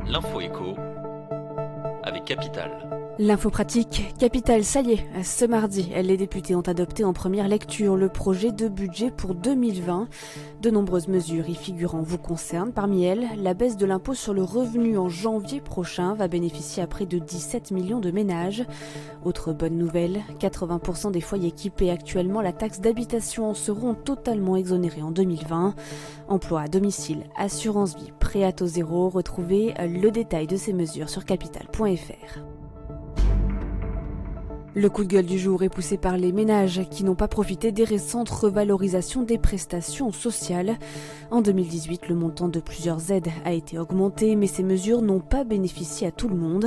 L'info écho avec Capital. L'info pratique, Capital, ça y est, ce mardi, les députés ont adopté en première lecture le projet de budget pour 2020. De nombreuses mesures y figurant vous concernent. Parmi elles, la baisse de l'impôt sur le revenu en janvier prochain va bénéficier à près de 17 millions de ménages. Autre bonne nouvelle, 80% des foyers qui paient actuellement la taxe d'habitation en seront totalement exonérés en 2020. Emploi à domicile, assurance vie, prêt à taux zéro, retrouvez le détail de ces mesures sur capital.fr. Le coup de gueule du jour est poussé par les ménages qui n'ont pas profité des récentes revalorisations des prestations sociales. En 2018, le montant de plusieurs aides a été augmenté, mais ces mesures n'ont pas bénéficié à tout le monde.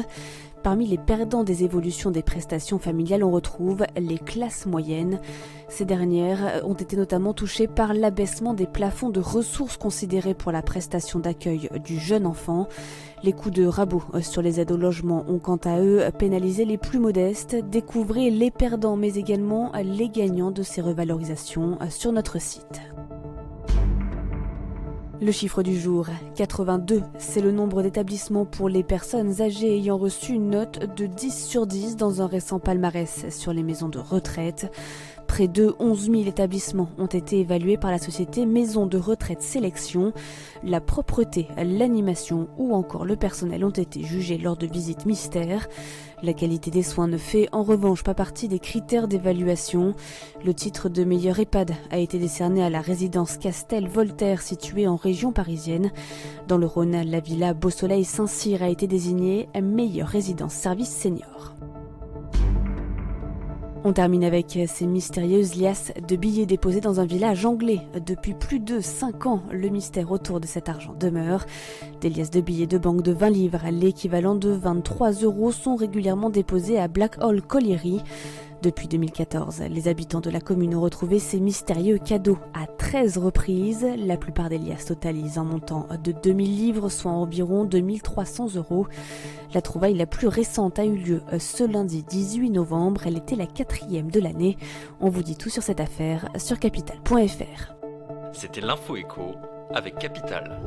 Parmi les perdants des évolutions des prestations familiales, on retrouve les classes moyennes. Ces dernières ont été notamment touchées par l'abaissement des plafonds de ressources considérés pour la prestation d'accueil du jeune enfant. Les coups de rabot sur les aides au logement ont quant à eux pénalisé les plus modestes. Découvrez les perdants mais également les gagnants de ces revalorisations sur notre site. Le chiffre du jour, 82, c'est le nombre d'établissements pour les personnes âgées ayant reçu une note de 10 sur 10 dans un récent palmarès sur les maisons de retraite. Près de 11 000 établissements ont été évalués par la société Maison de Retraite Sélection. La propreté, l'animation ou encore le personnel ont été jugés lors de visites mystères. La qualité des soins ne fait en revanche pas partie des critères d'évaluation. Le titre de meilleur EHPAD a été décerné à la résidence Castel-Voltaire située en région parisienne. Dans le Rhône, la villa Beau Soleil Saint-Cyr a été désignée meilleure résidence service senior. On termine avec ces mystérieuses liasses de billets déposés dans un village anglais. Depuis plus de 5 ans, le mystère autour de cet argent demeure. Des liasses de billets de banque de 20 livres, l'équivalent de 23 €, sont régulièrement déposées à Blackhall Colliery. Depuis 2014, les habitants de la commune ont retrouvé ces mystérieux cadeaux à 13 reprises. La plupart des liasses totalisent un montant de 2000 livres, soit environ 2300 €. La trouvaille la plus récente a eu lieu ce lundi 18 novembre. Elle était la 4e de l'année. On vous dit tout sur cette affaire sur capital.fr. C'était l'info écho avec Capital.